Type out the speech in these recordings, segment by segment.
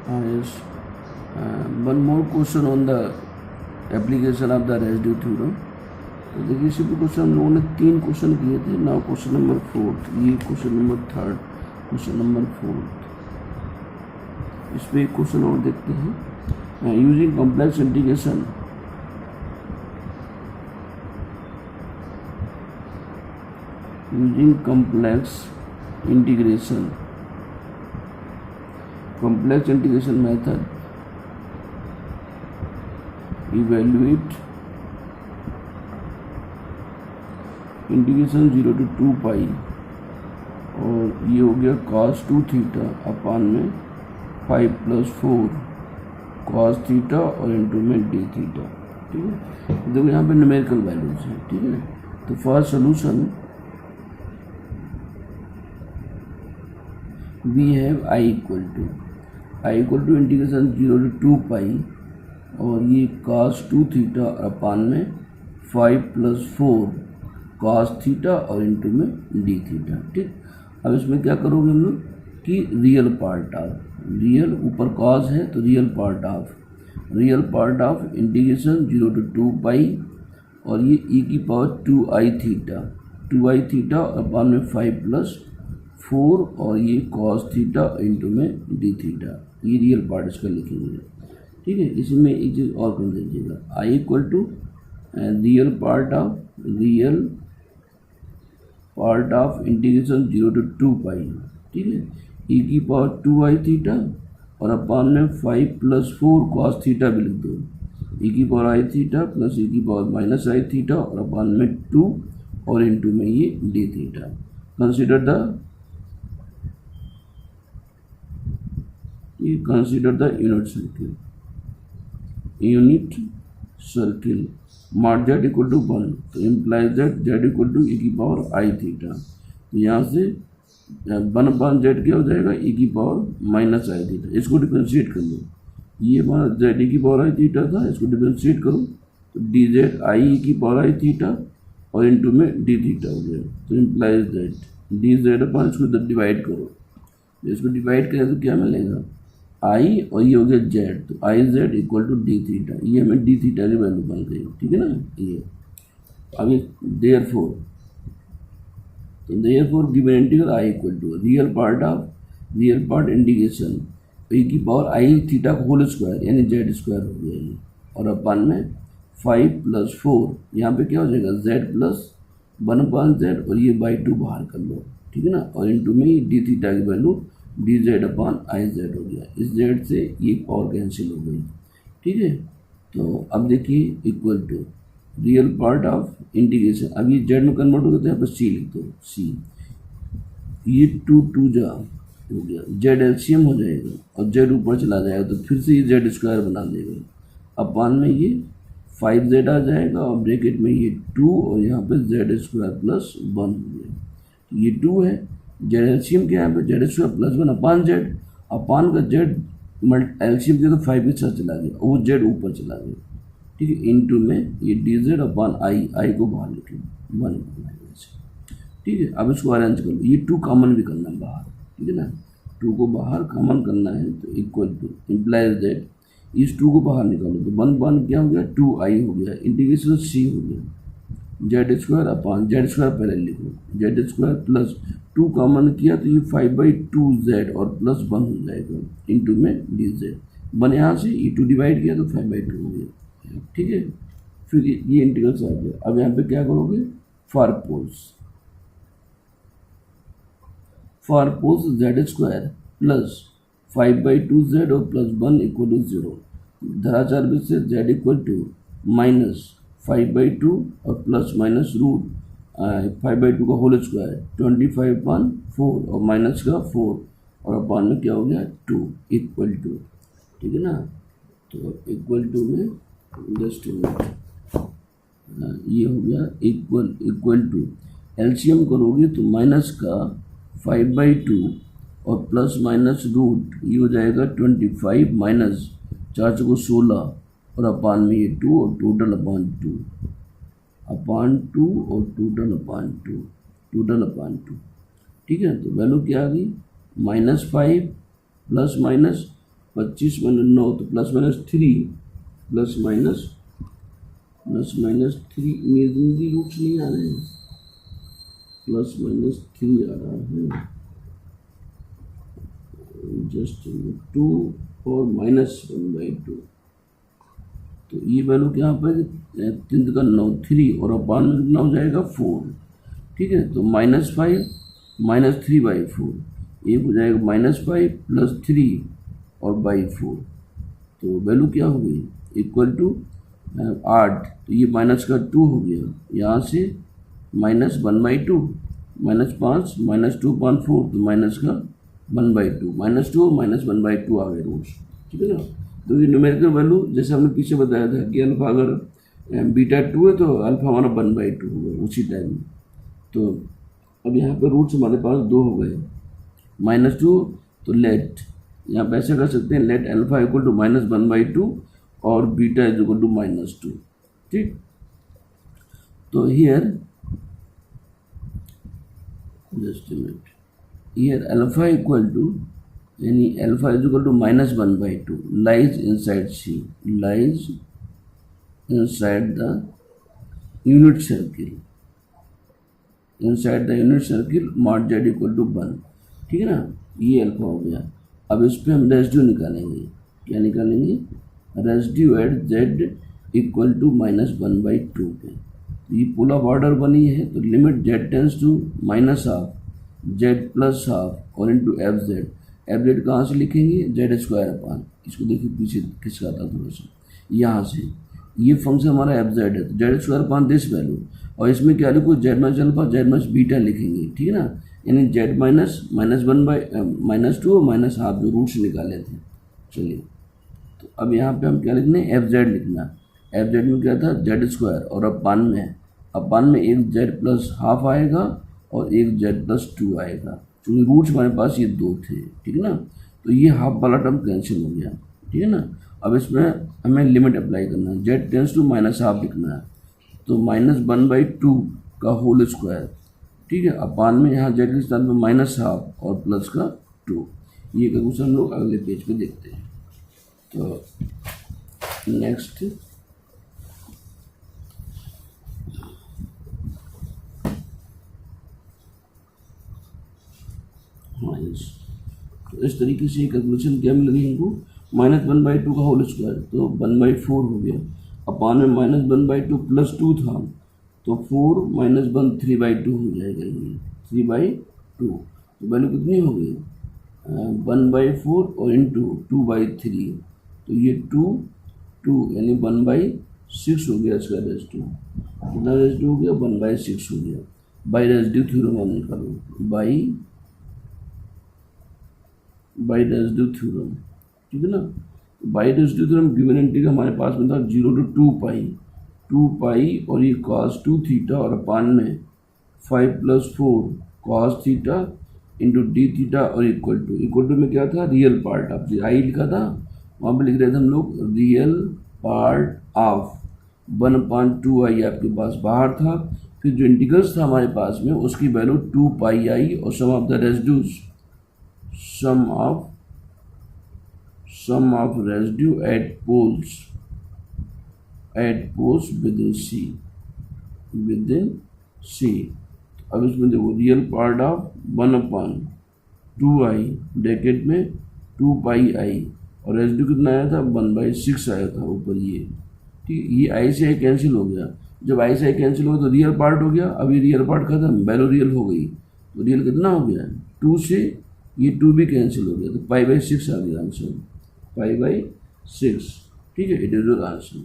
yes. One more question on the application of the residue theorem. तो देखिए इसी पे क्वेश्चन हम लोगों ने 3 क्वेश्चन किए थे. नाउ क्वेश्चन नंबर 4, ये क्वेश्चन नंबर 3, क्वेश्चन नंबर 4. इस पे एक क्वेश्चन और देखते हैं. Using complex integration complex integration method, evaluate integration 0 to 2 pi, और ये हो गया cos 2 थीटा अपान में 5 + 4 cos थीटा और इंटू में d थीटा. ठीक है, देखो यहाँ पे न्यूमेरिकल वैल्यूज हैं. ठीक है, तो first solution we have i equal to integration 0 to 2 pi, और ये cos 2 थीटा अपान में 5 + 4 cos थीटा और इंटू में d थीटा. ठीक, अब इसमें क्या करोगे हम लोग कि रियल पार्ट ऊपर cos है तो real part of integration 0 to 2 pi, और ये e की पावर 2i थीटा अपान में 5 + 4 और ये cos थीटा इंटू में d थीटा. ये रियल पार्ट इसका लिखेंगे. ठीक है, इसमें एक चीज़ और कर दीजिएगा, i equal to real part of integration 0 to 2 pi. ठीक है, e की पावर 2i थीटा और अपान में 5 + 4 cos थीटा भी लिख दो. e की power i theta plus e की पावर -i थीटा और अपान में 2 और इंटू में ये d theta. Consider the unit circle mark z equal to 1, तो implies that z equal to e की पावर i थीटा. तो यहाँ से 1/z क्या हो जाएगा, e की पावर -i थीटा. इसको डिफरेंशिएट कर लो. ये हमारा z e की पावर i थीटा था, इसको डिफरेंशिएट करो तो dz i e की पावर i थीटा और इंटू में d थीटा हो गया. तो इम्प्लाइज दैट dz अपन इसको डिवाइड करो. इसको डिवाइड करें तो क्या मिलेगा, i और ये हो गया z, तो i z equal to d theta. ये हमें d थीटा की वैल्यू बन गई. ठीक है ना. ये अभी therefore given integral i equal to real part integration e की पावर i थीटा का होल स्क्वायर यानी z स्क्वायर हो गया ये, और अपान में 5 + 4 यहाँ पे क्या हो जाएगा z प्लस 1/z और ये बाई 2 बाहर कर लो. ठीक है ना, और इंटू में d थीटा की वैल्यू dz अपान iz हो गया. इस z से ये पावर कैंसिल हो गई. ठीक है, तो अब देखिए equal to real part of integration. अब ये z में कन्वर्ट हो गया तो यहाँ पर c लिख दो. c ये 2 जा हो गया, z एलसीएम हो जाएगा और z ऊपर चला जाएगा तो फिर से ये z स्क्वायर बना देगा. अपान में ये 5z आ जाएगा और ब्रैकेट में ये 2 और यहाँ पे z स्क्वायर प्लस 1 हो गया. ये 2 है, z एलसीएम के यहाँ पे z स्क्वायर प्लस 1 अपान z, अपान का z एलसीएम के तो 5 के साथ चला गया और वो z ऊपर चला गया. ठीक है, इनटू में ये dz अपान i को बाहर लिखें 1. ठीक है, अब इसको अरेंज कर लो. ये 2 कॉमन भी करना है बाहर. ठीक है ना, 2 को बाहर कॉमन करना है तो इक्वल टू इम्प्लाइज दैट इस 2 को बाहर निकालो तो 1 क्या हो गया 2i हो गया. इंटीग्रेशन c हो गया z square upon z square पहले लिखो, z स्क्वायर प्लस 2 कॉमन किया तो ये 5/2z और प्लस 1 हो जाएगा इंटू में dz. 1 यहाँ से ये 2 डिवाइड किया तो 5/2 हो गया. ठीक है, फिर ये इंटीग्रल आ गया. अब यहाँ पे क्या करोगे, for pose z square plus 5/2z और प्लस 1 इक्वल टू 0. धराचार में से z इक्वल टू -5/2 और प्लस माइनस रूट 5/2 का होल स्क्वायर 25/4 और माइनस का 4 और अपान में क्या हो गया 2 इक्वल टू. ठीक है ना, तो इक्वल टू में जस्ट ये हो गया इक्वल टू एलसीएम करोगे तो माइनस का 5/2 और प्लस माइनस रूट ये हो जाएगा 25 माइनस 4 को 16 और अपान में ये 2 और टोटल अपान 2 और टोटल अपान 2. ठीक है, तो वैल्यू क्या आ गई -5 प्लस माइनस 25 माइनस 9 तो plus minus 3 plus minus 3 imaginary roots नहीं आ रहे हैं, प्लस माइनस 3 आ रहा है, जस्ट 2 और माइनस 1/2। तो ये वैल्यू क्या पर 3 का 9 3 और अपान में कितना हो जाएगा 4। ठीक है, तो -5 माइनस 3/4 एक हो जाएगा -5 प्लस 3 और बाई 4। तो वैल्यू क्या हो गई इक्वल टू 8। तो ये माइनस का 2 हो गया, यहाँ से -1/2 -5 -2/4 तो माइनस का 1/2 -2 और -1/2 आ गए रूट्स। ठीक है ना। तो ये न्यूमेरिकल वैल्यू जैसे हमने पीछे बताया था कि अल्फा अगर बीटा 2 है तो अल्फा हमारा 1/2 होगा उसी टाइम। तो अब यहाँ पर रूट्स हमारे पास 2 हो गए, -2 तो लेट यहाँ पे ऐसे कर सकते हैं लेट अल्फा इक्वल टू -1/2 और बीटा इज इक्वल टू -2। ठीक, तो here just a minute, here alpha equal to यानी alpha is equal to -1/2 lies inside c, lies inside the unit circle, inside the unit circle mod z equal to 1। ठीक है ना, ये alpha हो गया। अब इस पर हम रेसिड्यू निकालेंगे, क्या निकालेंगे, residue at z equal to -1/2 पे। ये पोलर ऑर्डर बनी है तो limit z tends to -12 z plus half और इनटू एफ जेड कहाँ से लिखेंगे z² अपान, इसको देखिए पीछे खिसका था थोड़ा सा, यहाँ से ये फंक्शन हमारा एफ जेड है तो z² अपान दिस वैल्यू, और इसमें क्या लिखो z minus alpha z minus beta लिखेंगे। ठीक है ना, यानी z माइनस -2 और -12 जो रूट्स निकाले थे। चलिए, तो अब यहाँ पे हम क्या लिखना है एफ जेड लिखना, एफ जेड में क्या था z² और अपान में एक z प्लस हाफ आएगा और एक z प्लस 2 आएगा, क्योंकि रूट्स हमारे पास ये 2 थे। ठीक है ना, तो ये हाफ वाला टर्म कैंसिल हो गया। ठीक है ना, अब इसमें हमें लिमिट अप्लाई करना है, z टेंस टू -12 लिखना है तो -1/2 का होल स्क्वायर। ठीक है, अपान में यहाँ z के स्थान पर -12 और प्लस का 2। ये क्वेश्चन हम लोग अगले पेज पे देखते हैं। तो नेक्स्ट तो इस तरीके से कैलकुलेशन क्या मिल रही है हमको, -1/2 का होल स्क्वायर तो 1/4 हो गया, अपान में -1/2 प्लस 2 था तो 4 - 1 3/2 हो जाएगा, ये 3/2। तो वैल्यू कितनी हो गई 1/4 और इंटू 2/3 तो ये 2 यानी 1/6 हो गया इसका रेसिड्यू। कितना रेसिड्यू हो गया 1/6 हो गया। बाई रेसिड्यू थ्योरम हम निकालो, बाई रेसिड्यू थ्योरम। ठीक है ना, by residue theorem given integral हमारे पास में था 0 to 2 पाई और ये cos 2 थीटा और अपान में 5 + 4 cos theta into D theta और इक्वल टू में क्या था रियल पार्ट ऑफ, आई लिखा था वहाँ पे लिख रहे थे हम लोग रियल पार्ट ऑफ 1/2 आपके पास बाहर था, फिर जो इंटीग्रल्स था हमारे पास में उसकी वैल्यू 2 पाई और sum of the residues, sum of residue at poles within c. अब इसमें देखो रियल पार्ट ऑफ 1/2 ब्रैकेट में 2 पाई और रेसिड्यू कितना आया था 1/6 आया था ऊपर ये। ठीक, ये आई से आई कैंसिल हो गया, जब आई से आई कैंसिल हो तो रियल पार्ट हो गया, अभी रियल पार्ट खत्म वैल्यू रियल हो गई, तो रियल कितना हो गया 2 से ये 2 भी कैंसिल हो गया तो π/6 आ गया आंसर, π/6। ठीक है, इट इज योर आंसर।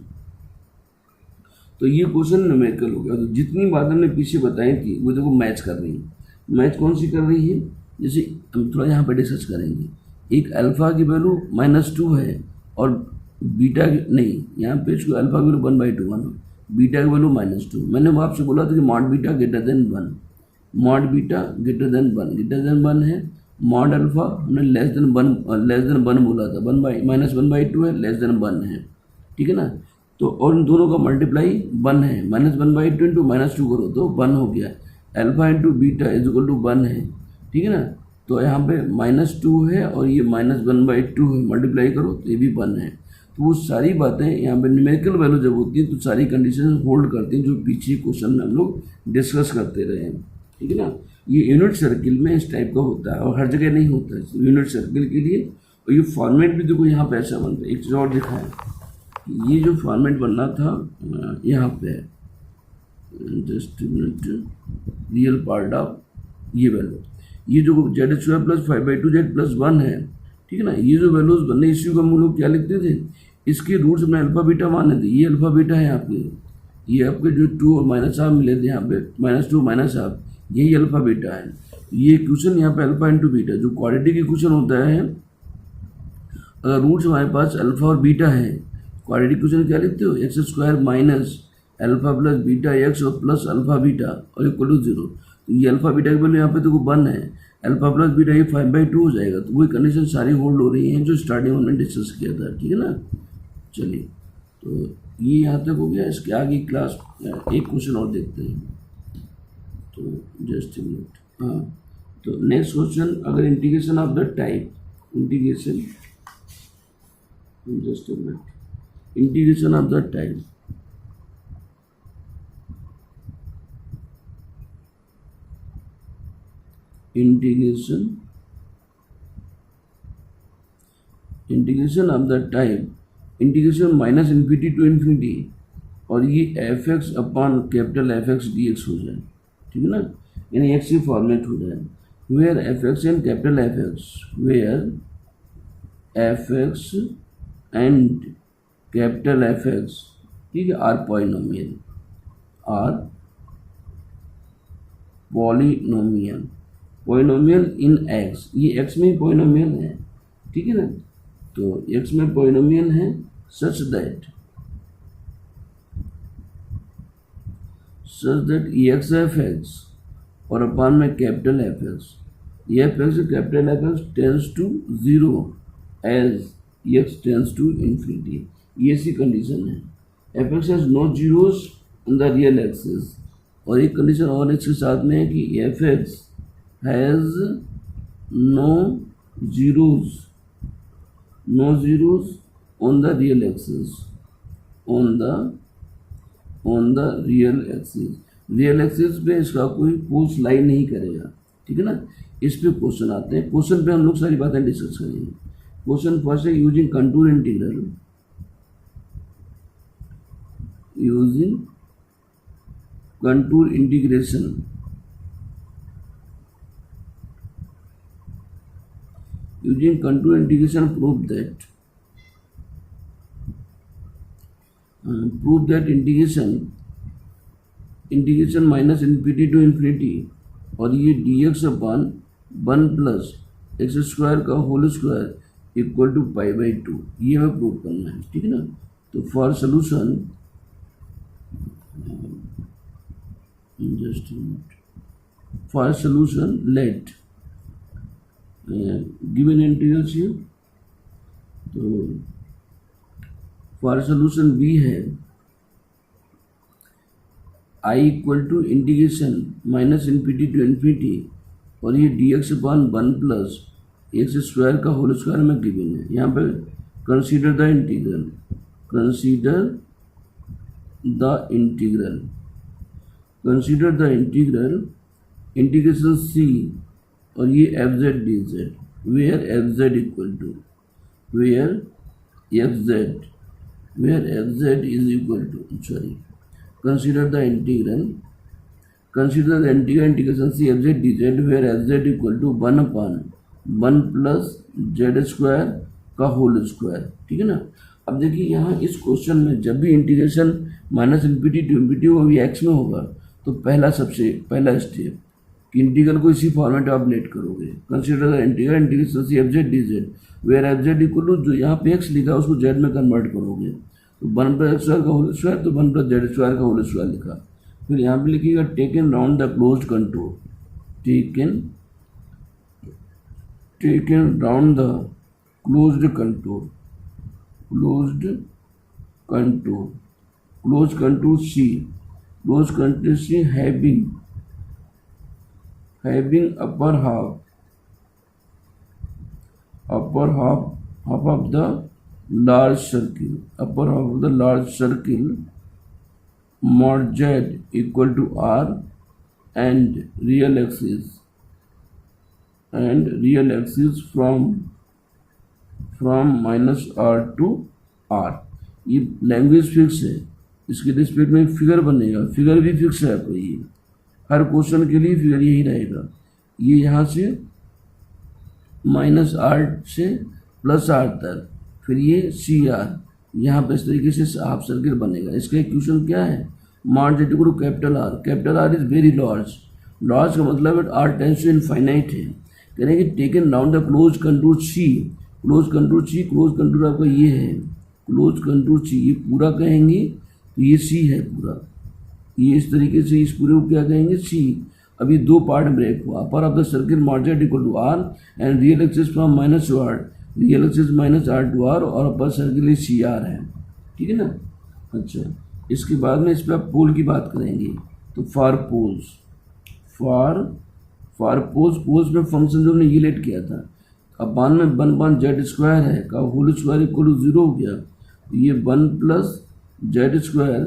तो ये क्वेश्चन न्यूमेरिकल हो गया। तो जितनी बात हमने पीछे बताई थी वो देखो मैच कर रही है। मैच कौन सी कर रही है, जैसे हम थोड़ा यहाँ पर डिस्कस करेंगे, एक अल्फा की वैल्यू -2 है और बीटा नहीं, यहाँ पे इसको अल्फा की वैल्यू 1/2 मानो, बीटा की वैल्यू -2। मैंने वो आपसे बोला था कि mod beta greater than 1, mod beta greater than 1 है, मॉड अल्फा हमने लेस देन 1 बोला था, -1/2 है, लेस देन 1 है। ठीक है ना, तो और इन दोनों का मल्टीप्लाई 1 है, -1/2 इंटू -2 करो तो 1 हो गया, alpha into beta is equal to 1 है। ठीक है ना, तो यहाँ पे -2 है और ये -1/2 है, मल्टीप्लाई करो तो ये भी 1 है। तो वो सारी बातें यहाँ पे न्यूमेरिकल वैल्यू जब होती है तो सारी कंडीशन होल्ड करती हैं जो पीछे क्वेश्चन में हम लोग डिस्कस करते रहे हैं, ठीक है ना। ये यूनिट सर्किल में इस टाइप का होता है और हर जगह नहीं होता है, यूनिट सर्किल के लिए। और ये फॉर्मेट भी देखो यहाँ पे ऐसा बनता है। एक चीज़ और दिखाएं, ये जो फॉर्मेट बनना था यहाँ पे just minute, real part of ये वैल्यू, ये जो z² + 5/2z + 1 है, ठीक है ना। ये जो वैल्यूज बनने इसी को हम लोग क्या लिखते थे, इसके रूट्स में अल्फा बीटा माने थे। ये अल्फा बीटा है आपके, ये आपके जो 2 और -1/2 मिले थे यहाँ पे, -2 -1/2, यही अल्फा बीटा है। ये क्वेश्चन यहाँ पे अल्फा इंटू बीटा जो क्वाड्रेटिक इक्वेशन होता है, अगर रूट्स हमारे पास अल्फा और बीटा है, क्वाड्रेटिक इक्वेशन क्या लिखते हो, x² - अल्फा + बीटा x और प्लस अल्फा बीटा और इक्वल टू 0। तो ये अल्फा बीटा की वैल्यू यहाँ पे देखो 1 है, अल्फा प्लस बीटा ये 5/2 हो जाएगा। तो वही कंडीशन सारी होल्ड हो रही हैं जो स्टार्टिंग में डिस्कस किया था, ठीक है ना। चलिए, तो ये यहाँ तक हो गया। इसके आगे क्लास एक क्वेश्चन और देखते हैं। तो जस्ट अ मिनट, हाँ, तो नेक्स्ट क्वेश्चन, अगर integration of the type, integration, just a minute, integration of the type, integration of the type integration -∞ to ∞, और ये fx upon capital Fx dx हो जाए, ठीक है ना, यानी x की फॉर्मेट हो जाए, where fx and capital Fx, where fx and capital Fx, ठीक है, are polynomial, are polynomial, polynomial in x, ये x में पॉलिनोमियल है, ठीक है ना। तो x में पॉलिनोमियल है सच दैट ex fx और अपान में कैपिटल Fx, ये fx कैपिटल Fx tends to 0 as x tends to ∞, ये सी कंडीशन है। fx has no zeros in the real axis, और एक कंडीशन और इसके साथ में है कि fx has no zeros on the real axis, on the real axis पे इसका कोई फोर्स लाइन नहीं करेगा, ठीक है ना। इस पे क्वेश्चन आते हैं। क्वेश्चन पे हम लोग सारी बातें डिस्कस करेंगे। क्वेश्चन फर्स्ट है, using contour integral, using contour integration, using contour integration prove that integration -∞ to ∞, और ये dx अपॉन 1 + x² का होल स्क्वायर इक्वल टू π/2, ये हमें प्रूव करना है, ठीक है ना। तो for solution, just for solution let given integrals here, तो फॉर सोल्यूशन b है I equal to integration -∞ to ∞, और ये dx अपॉन 1 + x² का होल स्क्वायर में गिवन है। यहाँ पे consider the integral, integration c, और ये fz dz, where fz is equal to, sorry, consider the integral integration c fz dz, where fz equal to 1/1 + z² का whole square, ठीक है ना। अब देखिए यहाँ इस क्वेश्चन में जब भी इंटीग्रेशन -∞ to ∞ होगा, भी x में होगा, तो पहला स्टेप कि इंटीग्रल को इसी फॉर्मेट आप लेट करोगे। Consider the integration c fz dz, where fz equal to, जो यहाँ पे x लिखा उसको z में कन्वर्ट करोगे, तो 1 + x² का होल स्क्वायर, तो 1 + z² का होल स्क्वायर लिखा। फिर यहाँ पे लिखिएगा taken round the closed contour, taken round the closed contour C, having upper half upper half of the large circle, upper half of the large circle mod z equal to r and real axis from minus r to r। ये language fix है, इसके respect में figure बनेगा, figure भी fix है आपका, ये हर question के लिए फिगर यही रहेगा। ये यहाँ से माइनस आर से प्लस आर तक, फिर ये सी आर, यहाँ पे इस तरीके से हाफ सर्किल बनेगा। इसका इक्वेशन क्या है, mod z equal to capital R is very large, large का मतलब है आर टेंस टू इनफाइनाइट है। कह रहे हैं कि taken round the close contour C, close contour आपका ये है, क्लोज कंटूर सी, ये पूरा कहेंगे तो ये सी है पूरा, ये इस तरीके से इस पूरे को क्या कहेंगे, सी। अभी दो पार्ट ब्रेक हुआ, upper of the circle mod z equal to r and real axis from minus two r, real axis minus r to r, और अपर सर्किल सी आर है, ठीक है ना। अच्छा, इसके बाद में इस पर आप पोल की बात करेंगे, तो फॉर पोल्स में फंक्शन जो हमने ये लेट किया था, अब मान में 1 जेड स्क्वायर है का होल स्क्वायर इक्वल टू 0 हो गया, तो ये 1 plus z square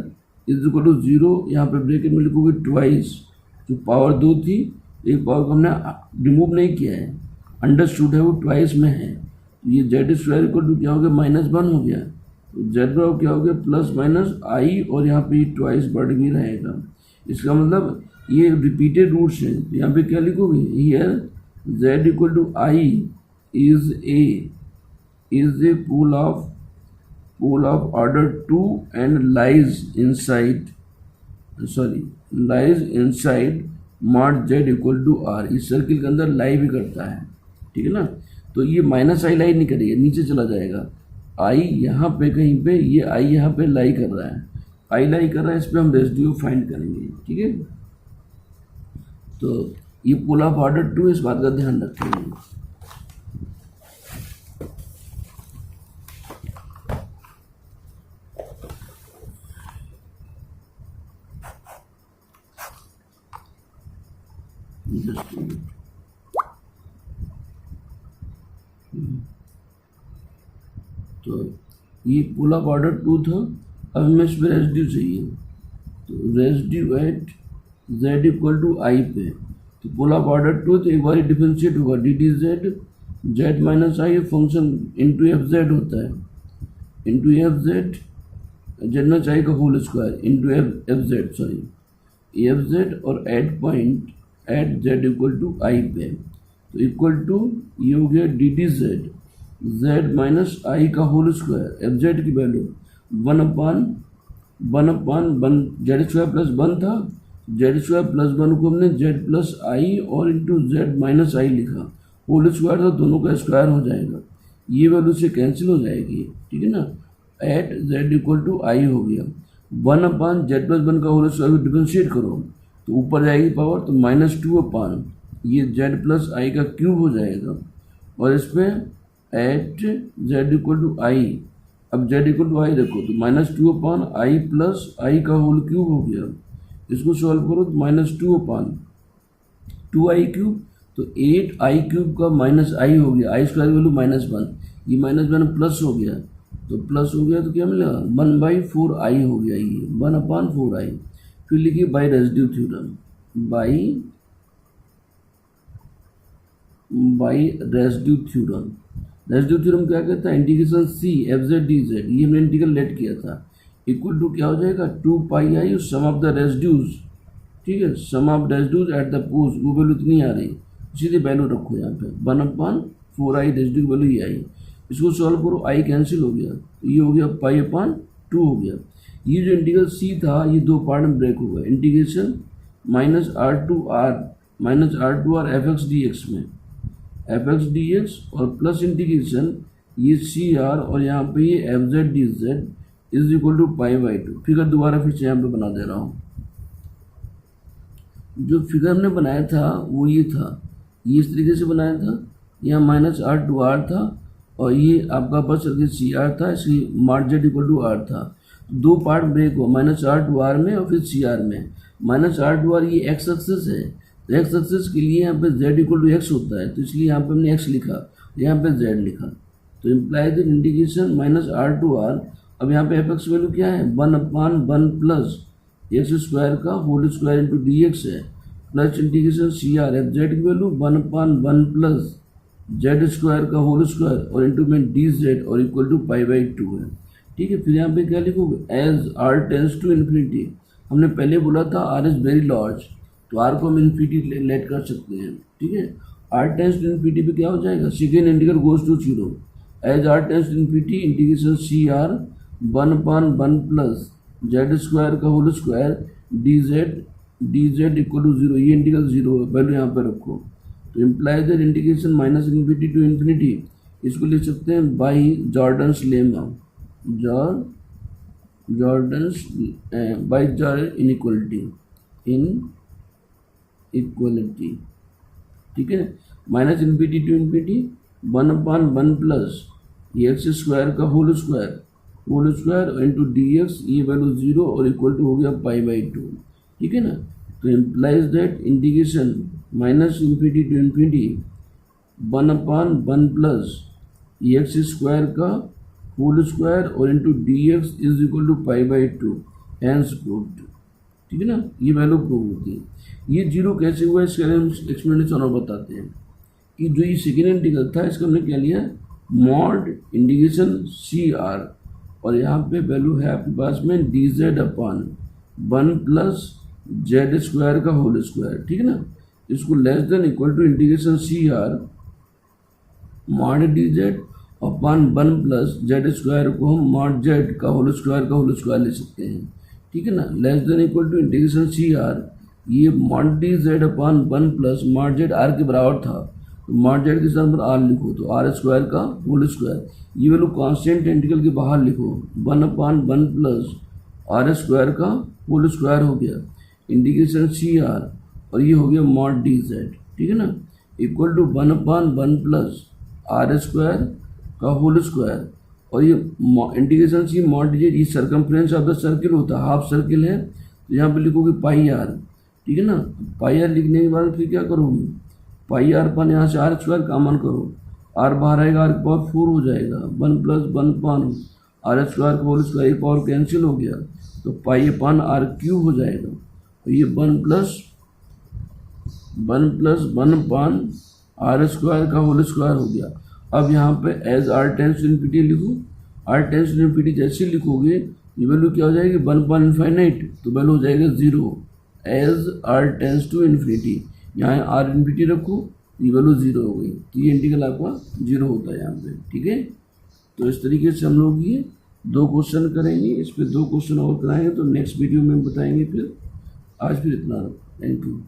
is equal to 0, यहाँ पे ब्रैकेट में लिखोगे ट्वाइस, जो पावर 2 थी एक पावर को हमने रिमूव नहीं किया है, अंडरस्टूड है, वो ट्वाइस में है। ये जेड स्क्वायर इक्वल टू क्या हो गया, -1 हो गया, तो जेड का क्या हो गया प्लस माइनस आई, और यहाँ पे ट्वाइस बढ़ भी रहेगा। इसका मतलब ये रिपीटेड रूट्स हैं, तो यहाँ पे क्या लिखोगे, here z equal to i is a pool of order 2 and lies inside mod z equal to r, इस सर्किल के अंदर लाई भी करता है, ठीक है ना। तो ये माइनस आई लाई नहीं करेगा, नीचे चला जाएगा, आई यहाँ पे कहीं पे, ये आई यहाँ पे लाई कर रहा है, आई लाई कर रहा है, इस पर हम रेसिड्यू फाइंड करेंगे, ठीक है। तो ये पोल ऑफ ऑर्डर 2, इस बात का ध्यान रखेंगे। तो ये पोल ऑफ ऑर्डर 2 था, अब हमें इस पर रेसिड्यू चाहिए, तो residue at z equal to i पे, तो पोल ऑफ ऑर्डर 2 तो एक बार डिफरेंशिएट होगा, d d z minus i function into f z होता है, into f z z minus i का whole square into f z और at point at z equal to i पे, तो इक्वल टू ये हो गया d d z minus i का होल स्क्वायर, एफ जेड की value 1 upon Z square plus 1 था, जेड स्क्वायर प्लस 1 को हमने जेड प्लस आई और इंटू जेड माइनस आई लिखा, होल स्क्वायर था, दोनों का स्क्वायर हो जाएगा, ये वैल्यू से कैंसिल हो जाएगी, ठीक है ना। एट जेड इक्वल टू आई हो गया, 1 अपान जेड प्लस 1 का होल स्क्वायर डिफरेंशिएट करो तो ऊपर जाएगी पावर, तो -2 अपान ये जेड प्लस आई का क्यूब हो जाएगा, और इस पर एट जेड इक्वल टू आई, अब जेड इक्वल टू आई देखो तो -2 अपान आई प्लस आई का होल क्यूब हो गया, इसको सॉल्व करो तो -2 अपान 2i क्यूब, तो 8i क्यूब का माइनस आई हो गया, आई स्क्वायर की वैल्यू -1, ये -1 प्लस हो गया, तो प्लस हो गया तो क्या मिलेगा 1/4i हो गया, ये 1/4i। फिर लिखिए by residue theorem, by residue theorem क्या कहता है, integration c f z d z, ये हमने इंटीग्रल लेट किया था, इक्वल टू क्या हो जाएगा 2πi some of the residues, ठीक है, sum of residues at the poles, वो वैल्यू इतनी आ रही, सीधे वैल्यू रखो यहाँ पे 1/4i रेसिड्यू वैल्यू ये आई, इसको सॉल्व करो, आई कैंसिल हो गया, ये हो गया π/2 हो गया। ये जो इंटीग्रल सी था ये दो पार्ट में ब्रेक होगा, integration -r/r f x d x में, एफ एक्स डी एक्स और प्लस इंटीग्रेशन ये सी आर और यहाँ पे ये f z d z is equal to π/2। Figure दोबारा फिर से यहाँ पे बना दे रहा हूँ, जो फिगर हमने बनाया था वो ये था, ये इस तरीके से बनाया था, यहाँ -r/r था और ये आपका बस सी आर था, इसलिए mod z equal to r था, दो पार्ट ब्रेक हुआ -r/r में और फिर सी आर में। -r/r ये एक्स एक्सिस है, तो एक्स एक्सिस के लिए यहाँ पे z इक्वल टू एक्स होता है, तो इसलिए यहाँ पे हमने x लिखा, यहाँ पे z लिखा, तो imply the integration minus r to r. अब यहाँ पे एफ एक्स वैल्यू क्या है, 1/1 प्लस एक्स स्क्वायर का whole square into d x है, plus integration c r f z की वैल्यू 1/1 प्लस जेड स्क्वायर का होल स्क्वायर और इंटू में डी जेड और इक्वल टू π/2 है। ठीक है, फिर यहाँ पे क्या लिखोगे, as r tends to infinity. हमने पहले बोला था आर इज वेरी लार्ज, तो आर को हम इन्फिनिटी लेट कर सकते हैं। ठीक है, आर टेंस टू इन्फिनिटी पे क्या हो जाएगा, second integral goes to 0, as r tends to infinity integration c r 1/1 plus z square का whole square d z equal to 0। ये इंटीग्रल 0 है, वैल्यू यहाँ पे रखो, तो imply that integration minus infinity to infinity, इसको लिख सकते हैं by Jordan's lemma, Jordan's by inequality, ठीक है। Minus infinity to infinity 1/1 plus x square का whole square into d x, ये वैल्यू 0 और इक्वल टू हो गया π/2। ठीक है ना, तो implies that integration minus infinity to infinity 1/1 plus x square का होल स्क्वायर और into d x is equal to π/2 hence proved. ठीक है ना, ये वैल्यू प्रूव होती है। ये 0 कैसे हुआ इसका हम एक्सप्लेनेशन और बताते हैं कि जो ये सेकेंड इंटीग्रल था इसका हमने क्या लिया, मॉड इंटीग्रेशन सी आर, और यहाँ पे वैल्यू है आपके पास में d z upon 1 plus z square का होल स्क्वायर। ठीक है ना, इसको less than equal to integration c r mod d z upon 1 plus z square को हम मॉड जेड का होल स्क्वायर ले सकते हैं। ठीक है ना, less than equal to integration c r, ये mod d z upon 1 plus mod z r के बराबर था, तो मॉड जेड के स्थान पर आर लिखो, तो आर स्क्वायर का होल स्क्वायर, ये वैल्यू कांस्टेंट इंटीग्रल के बाहर लिखो, 1/1 प्लस आर स्क्वायर का होल स्क्वायर हो गया इंटीग्रेशन सी आर, और ये हो गया मॉड डी जेड। ठीक है ना, equal to 1/1 plus r square का होल स्क्वायर, और ये integration c mod d z, ये सर्कमफ्रेंस ऑफ द सर्किल होता है, हाफ सर्किल है, तो यहाँ पे लिखोगे पाई आर। ठीक है ना, पाई आर लिखने के बाद फिर क्या करोगे, पाई आर पान यहाँ से आर स्क्वायर कॉमन करो, आर बाहर आएगा, आर के पावर 4 हो जाएगा, 1 प्लस 1 पान आर स्क्वायर का होल स्क्वायर, एक पावर कैंसिल हो गया, तो पाई पान आर क्यूब हो जाएगा, और ये 1 प्लस 1 पान आर स्क्वायर का होल स्क्वायर हो गया। अब यहाँ पे as r tends to infinity लिखो, आर टेंस टू इन्फिनिटी जैसे लिखोगे ये वैल्यू क्या हो जाएगी, 1/इनफाइनाइट, तो वैल्यू हो जाएगा 0, as r tends to infinity, यहाँ आर इन्फिनिटी रखो, ये वैल्यू 0 हो गई, तो ये इंटीग्रल आपका 0 होता है यहाँ पे। ठीक है, तो इस तरीके से हम लोग ये 2 क्वेश्चन करेंगे, इस पर 2 क्वेश्चन और कराएंगे, तो नेक्स्ट वीडियो में बताएंगे। फिर आज फिर इतना, थैंक यू।